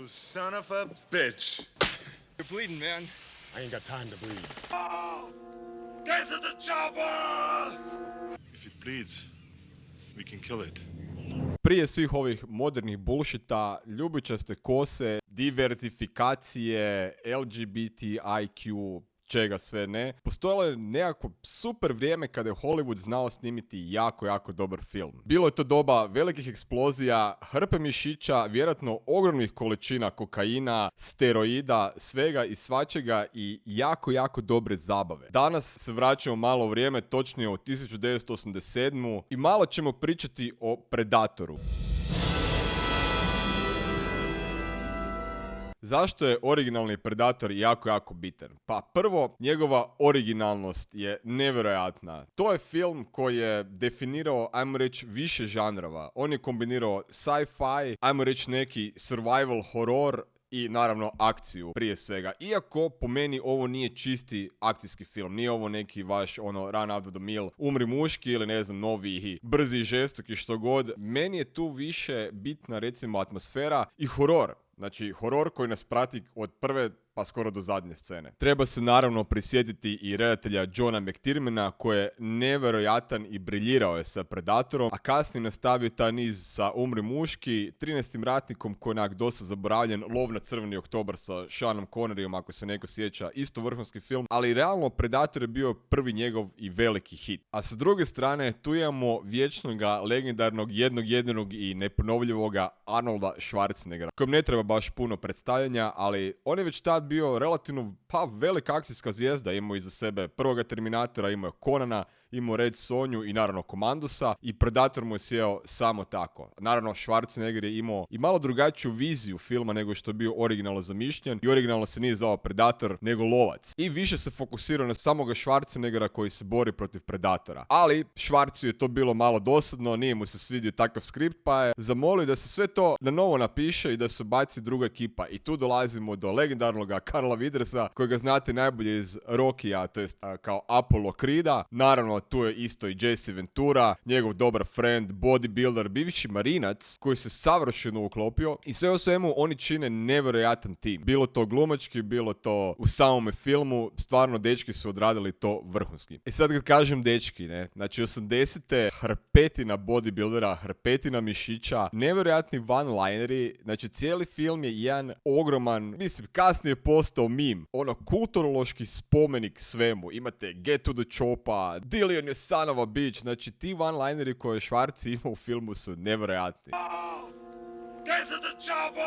You son of a bitch. You're bleeding, man. I ain't got time to bleed. Oh! Get to the chopper! If it bleeds, we can kill it. Prije svih ovih modernih bullshita, ljubičaste kose, diverzifikacije, LGBTIQ, čega sve ne, postojalo je nekako super vrijeme kada je Hollywood znao snimiti jako dobar film. Bilo je to doba velikih eksplozija, hrpe mišića, vjerojatno ogromnih količina kokaina, steroida, svega i svačega i jako dobre zabave. Danas se vraćamo malo u vrijeme, točnije u 1987. i malo ćemo pričati o Predatoru. Zašto je originalni Predator jako bitan? Pa prvo, njegova originalnost je nevjerojatna. To je film koji je definirao, ajmo reći, više žanrova. On je kombinirao sci-fi, ajmo reći neki survival horror i naravno akciju prije svega. Iako po meni ovo nije čisti akcijski film, nije ovo neki vaš run out of the mill, umri muški ili ne znam novi i brzi i žestoki što god. Meni je tu više bitna recimo atmosfera i horor. Znači, horor koji nas prati od prve pa skoro do zadnje scene. Treba se naravno prisjetiti i redatelja Johna McTiermana koji je nevjerojatan i briljirao je sa Predatorom, a kasnije nastavio taj niz sa Umri muški, 13. ratnikom koji je onak dosta zaboravljen, Lov na crveni oktobar sa Seanom Conneryom, ako se neko sjeća, isto vrhunski film, ali realno Predator je bio prvi njegov i veliki hit. A sa druge strane, tu imamo vječnoga, legendarnog, jednog i neponovljivoga Arnolda Schwarzeneggera, kojem ne treba baš puno predstavljanja, ali on je već tad bio relativno velika akcijska zvijezda, imao iza sebe prvoga Terminatora, imao je Conana, imao Red Sonju i naravno Komandosa i Predator mu je sjeo samo tako. Naravno Schwarzenegger je imao i malo drugačiju viziju filma nego što je bio originalno zamišljen i originalno se nije zvao Predator nego Lovac. I više se fokusirao na samoga Schwarzeneggera koji se bori protiv Predatora. Ali Schwarzu je to bilo malo dosadno, nije mu se svidio takav skript pa je zamolio da se sve to na novo napiše i da se baci druga ekipa. I tu dolazimo do legendarnog Karla Widersa kojega znate najbolje iz Rockija, to jest kao Apollo Creeda. Naravno tu je isto i Jesse Ventura, njegov dobar friend, bodybuilder, bivši marinac koji se savršeno uklopio i sve u svemu oni čine nevjerojatan tim. Bilo to glumački, bilo to u samome filmu, stvarno dečki su odradili to vrhunski. I sad kad kažem dečki, ne, znači 80. hrpetina bodybuildera, hrpetina mišića, nevjerojatni one-lineri, znači cijeli film je jedan ogroman, mislim, kasnije postao meme, kulturološki spomenik svemu. Imate Get to the Chopper, Dillion je son of a bitch, znači ti one-lineri koje Schwarzi ima u filmu su nevjerojatni. Get to the chopper!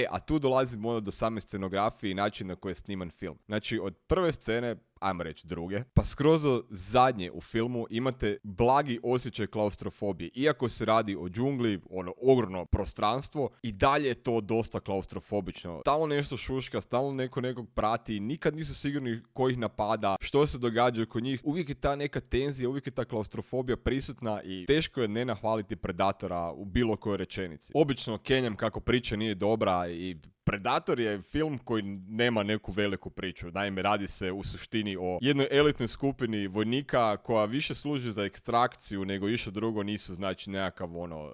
A tu dolazimo do same scenografije i načina na koji je sniman film. Znači od prve scene, ajmo reći druge, pa skroz do zadnje u filmu imate blagi osjećaj klaustrofobije. Iako se radi o džungli, ogromno prostranstvo, i dalje je to dosta klaustrofobično. Stalno nešto šuška, stalno neko nekog prati, nikad nisu sigurni ko ih napada, što se događa oko njih. Uvijek je ta neka tenzija, uvijek je ta klaustrofobija prisutna i teško je ne nahvaliti Predatora u bilo kojoj rečenici. Obično kenjam kako priča nije dobra i Predator je film koji nema neku veliku priču. Naime, radi se u suštini o jednoj elitnoj skupini vojnika koja više služi za ekstrakciju nego išta drugo, nisu znači nekakav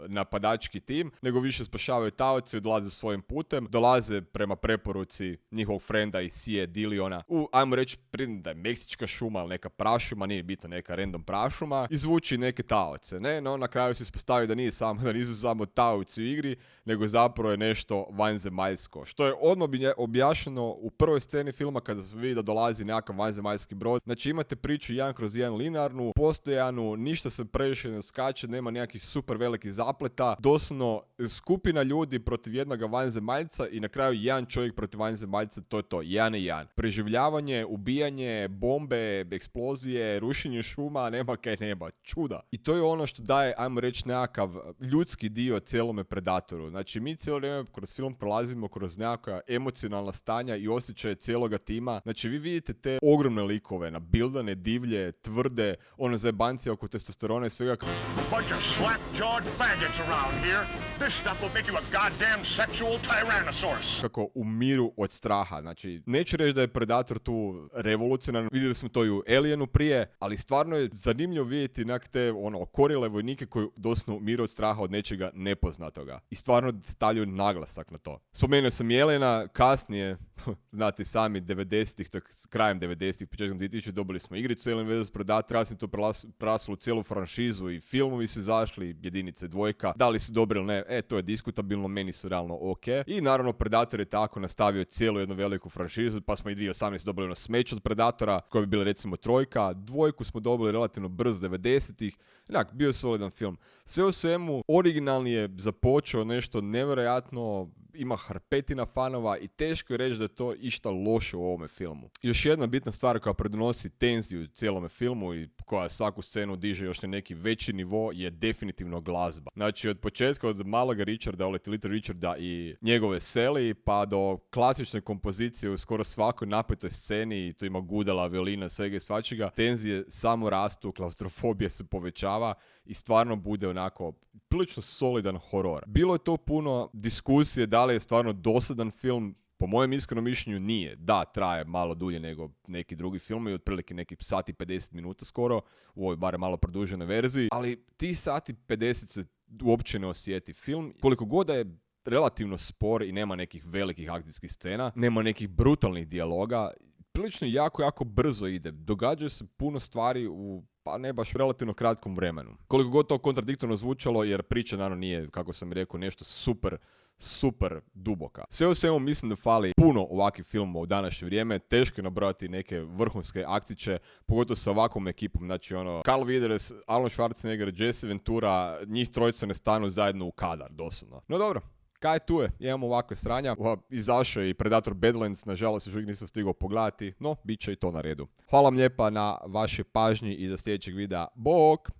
napadački tim, nego više spašavaju taoce i dolaze svojim putem, dolaze prema preporuci njihovog frenda iz Sije Dilliona ajmo reći, da je meksička šuma ili neka prašuma, nije bitno neka random prašuma, izvuči neke taoce, ne? No, na kraju se ispostavi da nisu samo taoci u igri, nego zapravo je nešto vanzemaljsko. Što je odmah objašnjeno u prvoj sceni filma kada se vidi da dolazi nekakav vanzemaljski brod. Znači imate priču 1/1 linearnu, postojanu, ništa se previše ne skače, nema nekakvih super velikih zapleta, doslovno skupina ljudi protiv jednog vanzemaljca i na kraju jedan čovjek protiv vanzemaljca, to je to, 1-1. Preživljavanje, ubijanje, bombe, eksplozije, rušenje šuma, nema kaj nema, čuda. I to je ono što daje, ajmo reći, nekakav ljudski dio cijelome Predatoru. Znači mi cijelo vrijeme kroz film prolazimo kroz kroz nekakva emocionalna stanja i osjećaje cijeloga tima. Znači vi vidite te ogromne likove, nabildane, divlje, tvrde, one zajebancije oko testosterona i svega. Bunch of slap-jawed faggots around here. This stuff will make you a goddamn sexual tyrannosaurus. Kako umiru od straha. Znači, neću reći da je Predator tu revolucionaran. Vidjeli smo to i u Alienu prije, ali stvarno je zanimljivo vidjeti te okorile vojnike koji doslovno umiru od straha od nečega nepoznatoga. I stvarno stavljaju naglasak na to. Spomenuo sam i Aliena, kasnije, znate sami, 90-ih, to je krajem 90-ih, početkom 2000 dobili smo igricu Alien vs Predator, kasnije to preraslo u cijelu franšizu i filmovi su izašli, jedinice, dvojka, da li su dobri ili ne, to je diskutabilno, meni su realno ok. I naravno Predator je tako nastavio cijelu jednu veliku franšizu, pa smo i 2018 dobili smeće od Predatora, koja bi bila recimo trojka, dvojku smo dobili relativno brzo 90-ih, bio je solidan film. Sve u svemu, originalni je započeo nešto nevjerojatno, ima hrpetina fanova i teško je reći da je to išta loše u ovome filmu. Još jedna bitna stvar koja pridonosi tenziju cijelome filmu i koja svaku scenu diže još na neki veći nivo je definitivno glazba. Znači od početka, od maloga Richarda, Little Richarda i njegove Sally, pa do klasične kompozicije u skoro svakoj napetoj sceni, i to ima gudala, violina, svega i svačega, tenzije samo rastu, klaustrofobija se povećava i stvarno bude onako prilično solidan horor. Bilo je to puno diskusije da li je stvarno dosadan film. Po mojem iskrenom mišljenju nije. Da, traje malo dulje nego neki drugi filmovi, otprilike neki sati 50 minuta skoro, u ovoj barem malo produženoj verziji, ali ti sati 50 se uopće ne osjeti. Film, koliko god da je relativno spor i nema nekih velikih akcijskih scena, nema nekih brutalnih dijaloga, prilično jako brzo ide. Događaju se puno stvari u ne baš relativno kratkom vremenu. Koliko god to kontradiktorno zvučalo, jer priča naravno nije, kako sam rekao, nešto super duboka. Sve u svemu mislim da fali puno ovakvih filmova u današnje vrijeme, teško je nabrojati neke vrhunske akciće, pogotovo sa ovakvom ekipom, znači Carl Weathers, Arnold Schwarzenegger, Jesse Ventura, njih trojica ne stanu zajedno u kadar, doslovno. No dobro. Kaj tu je? Imamo ovakve sranja. Izašao je i Predator Badlands, nažalost još uvijek nisam stigao pogledati, no bit će i to na redu. Hvala vam lijepa na vašoj pažnji i za sljedećeg videa. Bok!